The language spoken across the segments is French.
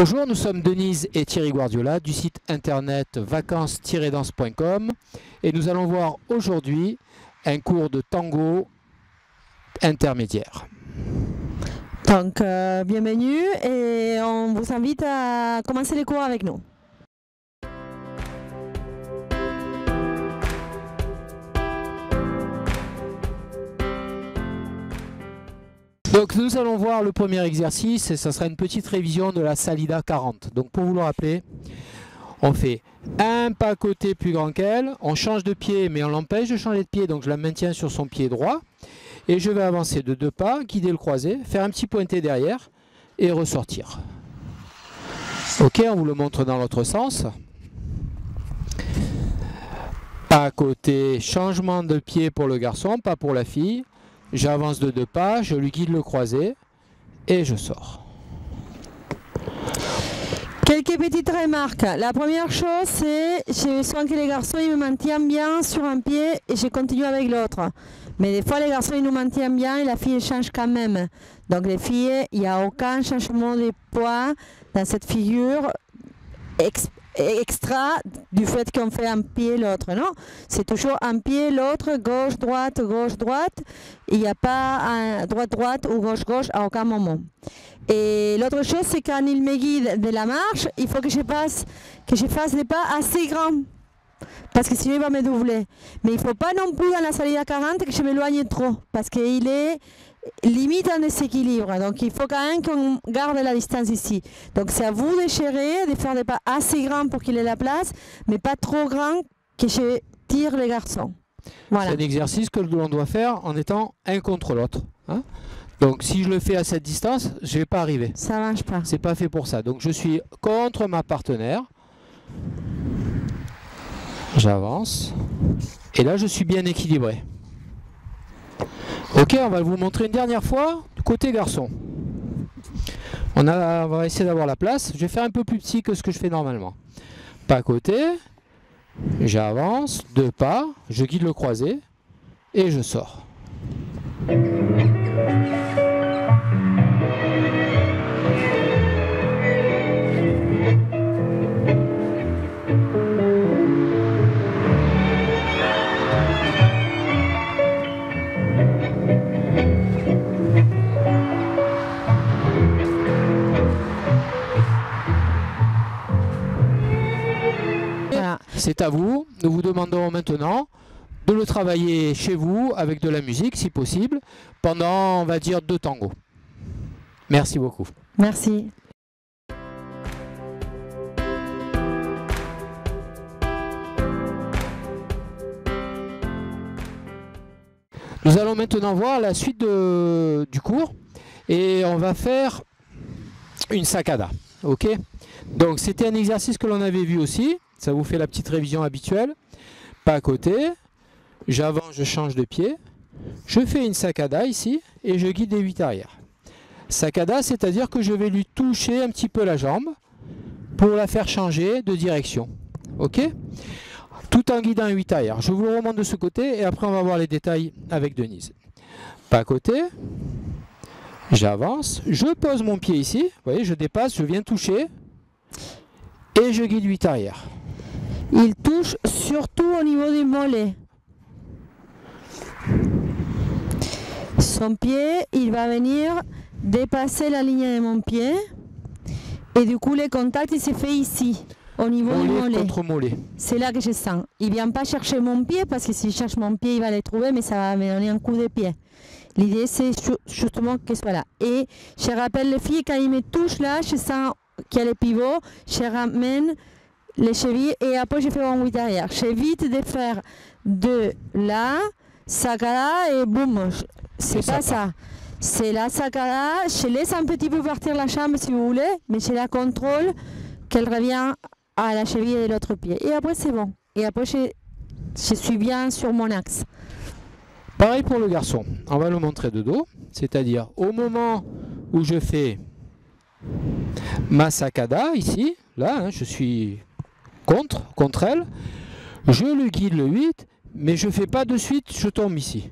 Bonjour, nous sommes Denise et Thierry Guardiola du site internet vacances-danse.com et nous allons voir aujourd'hui un cours de tango intermédiaire. Donc, bienvenue et on vous invite à commencer les cours avec nous. Donc nous allons voir le premier exercice et ça sera une petite révision de la Salida 40. Donc pour vous le rappeler, on fait un pas côté plus grand qu'elle, on change de pied mais on l'empêche de changer de pied, donc je la maintiens sur son pied droit. Et je vais avancer de 2 pas, guider le croisé, faire un petit pointé derrière et ressortir. Ok, on vous le montre dans l'autre sens. Pas côté, changement de pied pour le garçon, pas pour la fille. J'avance de 2 pas, je lui guide le croisé et je sors. Quelques petites remarques. La première chose, c'est je sens que les garçons ils me maintiennent bien sur un pied et je continue avec l'autre. Mais des fois, les garçons ils nous maintiennent bien et la fille change quand même. Donc les filles, il n'y a aucun changement de poids dans cette figure extra du fait qu'on fait un pied l'autre, non? C'est toujours un pied l'autre, gauche droite, il n'y a pas un droite ou gauche à aucun moment. Et l'autre chose, c'est quand il me guide de la marche, il faut que je fasse des pas assez grands parce que sinon il va me doubler. Mais il ne faut pas non plus dans la Salida 40 que je m'éloigne trop parce qu'il est limite un déséquilibre, donc il faut quand même qu'on garde la distance ici. Donc c'est à vous de gérer, de faire des pas assez grands pour qu'il ait la place, mais pas trop grands que je tire les garçons. Voilà. C'est un exercice que l'on doit faire en étant un contre l'autre. Hein? Donc si je le fais à cette distance, je ne vais pas arriver. Ça ne marche pas. C'est pas fait pour ça. Donc je suis contre ma partenaire. J'avance. Et là je suis bien équilibré. Ok, on va vous montrer une dernière fois du côté garçon. On va essayer d'avoir la place. Je vais faire un peu plus petit que ce que je fais normalement. Pas côté, j'avance, 2 pas, je guide le croisé et je sors. C'est à vous. Nous vous demandons maintenant de le travailler chez vous avec de la musique si possible pendant on va dire 2 tangos. Merci beaucoup. Merci. Nous allons maintenant voir la suite du cours et on va faire une saccada. Ok, donc c'était un exercice que l'on avait vu aussi. Ça vous fait la petite révision habituelle. Pas à côté, j'avance, je change de pied, je fais une saccada ici et je guide les 8 arrière. Saccada, c'est-à-dire que je vais lui toucher un petit peu la jambe pour la faire changer de direction. Ok, tout en guidant 8 arrière. Je vous le remonte de ce côté et après on va voir les détails avec Denise. Pas à côté, j'avance, je pose mon pied ici, vous voyez, je dépasse, je viens toucher et je guide 8 arrière. Il touche surtout au niveau du mollet. Son pied, il va venir dépasser la ligne de mon pied. Et du coup, le contact, il se fait ici, au niveau du mollet. Contre mollet. C'est là que je sens. Il ne vient pas chercher mon pied, parce que s'il cherche mon pied, il va le trouver, mais ça va me donner un coup de pied. L'idée, c'est justement qu'il soit là. Et je rappelle les filles, quand il me touche là, je sens qu'il y a le pivot, je ramène les chevilles et après je fais mon 8 arrière. J'évite de faire de la saccada et boum. C'est pas ça. C'est la saccada. Je laisse un petit peu partir la jambe si vous voulez, mais je la contrôle qu'elle revient à la cheville de l'autre pied. Et après c'est bon. Et après je suis bien sur mon axe. Pareil pour le garçon. On va le montrer de dos. C'est-à-dire au moment où je fais ma saccada ici, là, hein, je suis contre elle, je le guide le 8, mais je ne fais pas de suite, je tombe ici.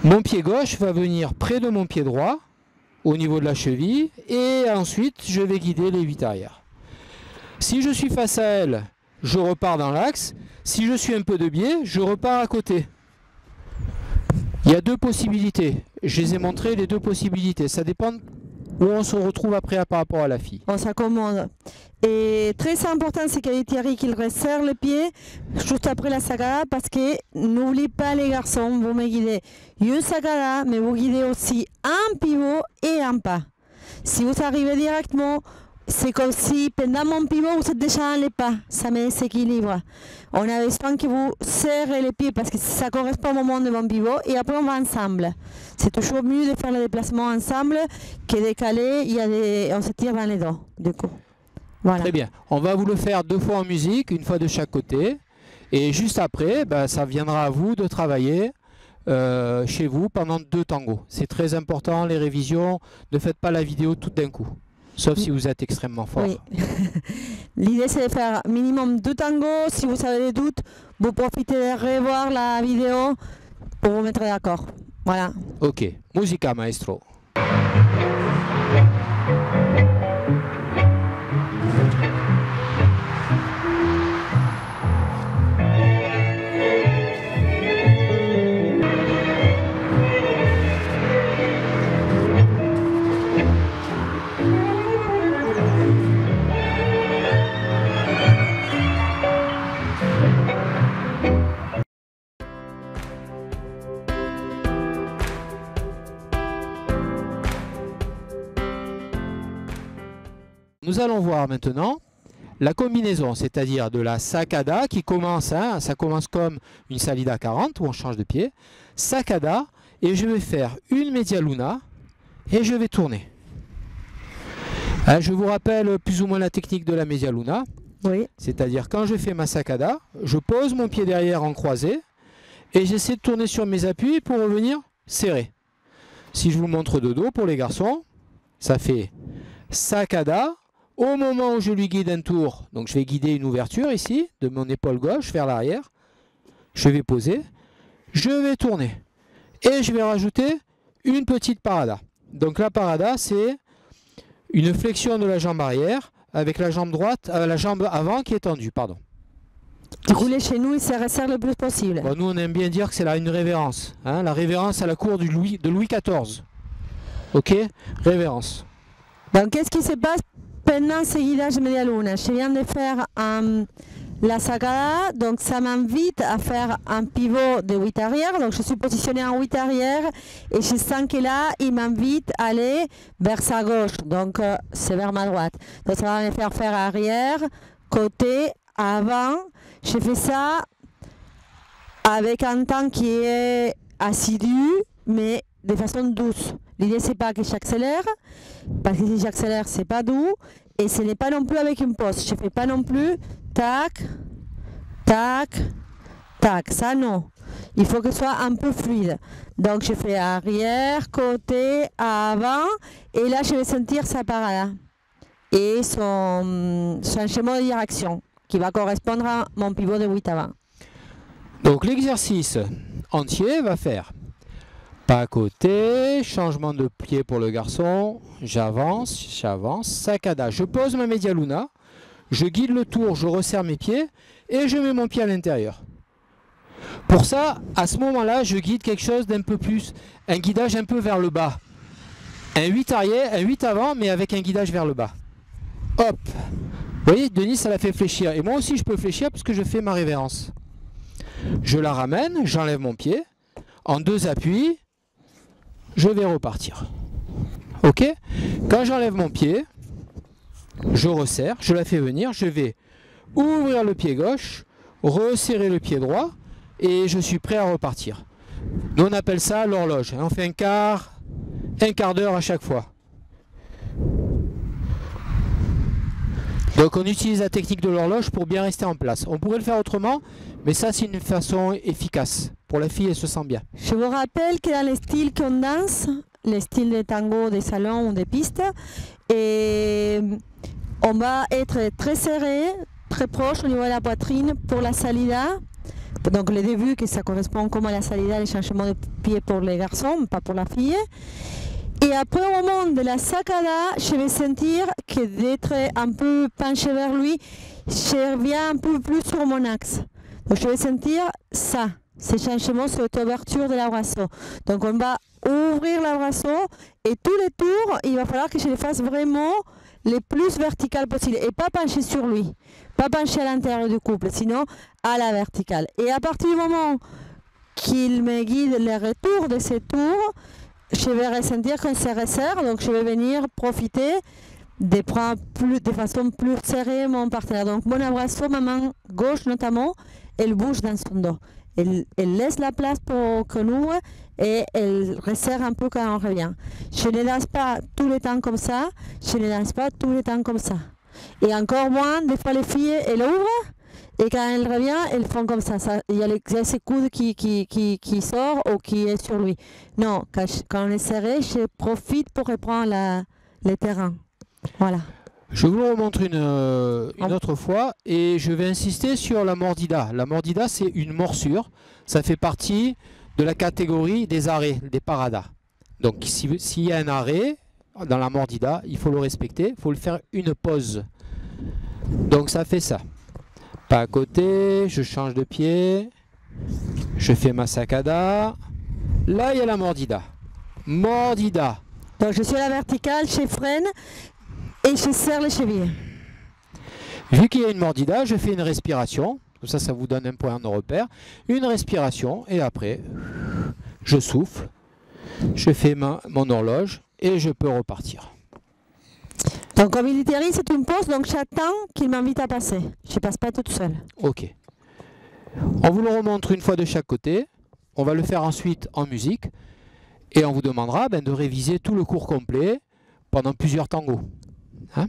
Mon pied gauche va venir près de mon pied droit au niveau de la cheville et ensuite je vais guider les 8 arrières. Si je suis face à elle, je repars dans l'axe. Si je suis un peu de biais, je repars à côté. Il y a deux possibilités. Je les ai montrées, les deux possibilités. Ça dépend où on se retrouve après par rapport à la fille. On s'accommode. Et très important, c'est qu'il y ait Thierry qui resserre les pieds juste après la sagada, parce que n'oubliez pas les garçons, vous me guidez une sagada, mais vous guidez aussi un pivot et un pas. Si vous arrivez directement, c'est comme si pendant mon pivot, vous êtes déjà dans les pas, ça me déséquilibre. On a besoin que vous serrez les pieds parce que ça correspond au moment de mon pivot et après on va ensemble. C'est toujours mieux de faire le déplacement ensemble que décaler, on se tire dans les dos du coup. Voilà. Très bien. On va vous le faire 2 fois en musique, une fois de chaque côté. Et juste après, ça viendra à vous de travailler chez vous pendant 2 tangos. C'est très important, les révisions. Ne faites pas la vidéo tout d'un coup. Sauf si vous êtes extrêmement fort. Oui. L'idée c'est de faire minimum 2 tangos. Si vous avez des doutes, vous profitez de revoir la vidéo pour vous mettre d'accord. Voilà. Ok. Musica, maestro. Nous allons voir maintenant la combinaison, c'est-à-dire de la sacada qui commence, ça commence comme une salida 40 où on change de pied, sacada, et je vais faire une media luna et je vais tourner. Je vous rappelle plus ou moins la technique de la media luna, Oui. c'est-à-dire quand je fais ma sacada, je pose mon pied derrière en croisé et j'essaie de tourner sur mes appuis pour revenir serré. Si je vous montre de dos pour les garçons, ça fait sacada. Au moment où je lui guide un tour, donc je vais guider une ouverture ici, de mon épaule gauche vers l'arrière, je vais poser, je vais tourner et je vais rajouter une petite parada. Donc la parada, c'est une flexion de la jambe arrière avec la jambe droite, la jambe avant qui est tendue, pardon. Du coup, les chez nous, ils se resserrent le plus possible. Bon, nous, on aime bien dire que c'est là une révérence, la révérence à la cour de Louis XIV. Ok, révérence. Donc, qu'est-ce qui se passe pendant ce guidage media luna? Je viens de faire la sagada, donc ça m'invite à faire un pivot de 8 arrière. Donc, je suis positionnée en 8 arrière et je sens que là, il m'invite à aller vers sa gauche. Donc, c'est vers ma droite. Donc, ça va me faire faire arrière, côté, avant. Je fais ça avec un temps qui est assidu, mais de façon douce. L'idée, c'est pas que j'accélère, parce que si j'accélère, c'est pas doux, et ce n'est pas non plus avec une pause. Je fais pas non plus tac, tac, tac. Ça, non. Il faut que ce soit un peu fluide. Donc, je fais arrière, côté, avant, et là, je vais sentir sa parada et son changement de direction qui va correspondre à mon pivot de 8 avant. Donc, l'exercice entier va faire pas côté, changement de pied pour le garçon, j'avance, sacada, je pose ma media luna, je guide le tour, je resserre mes pieds et je mets mon pied à l'intérieur. Pour ça, à ce moment-là, je guide quelque chose d'un peu plus, un guidage un peu vers le bas. Un 8 arrière, un 8 avant, mais avec un guidage vers le bas. Hop. Vous voyez, Denis, ça la fait fléchir. Et moi aussi, je peux fléchir parce que je fais ma révérence. Je la ramène, j'enlève mon pied, en 2 appuis, je vais repartir. Ok? Quand j'enlève mon pied, je resserre, je la fais venir, je vais ouvrir le pied gauche, resserrer le pied droit et je suis prêt à repartir. Nous on appelle ça l'horloge. On fait un quart d'heure à chaque fois. Donc on utilise la technique de l'horloge pour bien rester en place. On pourrait le faire autrement, mais ça c'est une façon efficace. Pour la fille, elle se sent bien. Je vous rappelle que dans les styles qu'on danse, les styles de tango, des salons ou des pistes, et on va être très serré, très proche au niveau de la poitrine pour la salida. Donc le début, que ça correspond comme à la salida, les changements de pied pour les garçons, pas pour la fille. Et Et après au moment de la sacada, je vais sentir que d'être un peu penché vers lui, je reviens un peu plus sur mon axe. Donc je vais sentir ça, ces changements, cette ouverture de l'abrasso. Donc on va ouvrir l'abrasso et tous les tours, il va falloir que je les fasse vraiment les plus verticales possible et pas pencher sur lui, pas pencher à l'intérieur du couple, sinon à la verticale. Et à partir du moment qu'il me guide le retour de ces tours, je vais ressentir qu'on se resserre, donc je vais venir profiter de prendre de façon plus serrée mon partenaire. Donc mon abrasso, ma main gauche notamment, elle bouge dans son dos. Elle laisse la place pour qu'on ouvre et elle resserre un peu quand on revient. Je ne danse pas tout le temps comme ça, je ne danse pas tout le temps comme ça. Et encore moins, des fois les filles, elles ouvrent et quand elles reviennent, elles font comme ça. Il y a ces coudes qui sort ou qui est sur lui. Non, quand on est serré, je profite pour reprendre le terrain. Voilà. Je vous le remontre une autre fois et je vais insister sur la mordida. La mordida, c'est une morsure. Ça fait partie de la catégorie des arrêts, des paradas. Donc s'il y a un arrêt dans la mordida, il faut le respecter, il faut le faire une pause. Donc ça fait ça. Pas à côté, je change de pied, je fais ma sacada. Là, il y a la mordida. Mordida. Donc je suis à la verticale, je freine et je serre les chevilles. Vu qu'il y a une mordida, je fais une respiration. Comme ça vous donne un point de repère. Une respiration et après, je souffle. Je fais mon horloge et je peux repartir. Donc comme militaire, c'est une pause, donc j'attends qu'il m'invite à passer. Je ne passe pas toute seule. Ok. On vous le remontre une fois de chaque côté. On va le faire ensuite en musique. Et on vous demandera de réviser tout le cours complet pendant plusieurs tangos. Hein ?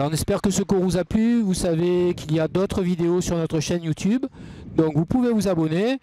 On espère que ce cours vous a plu. Vous savez qu'il y a d'autres vidéos sur notre chaîne YouTube. Donc vous pouvez vous abonner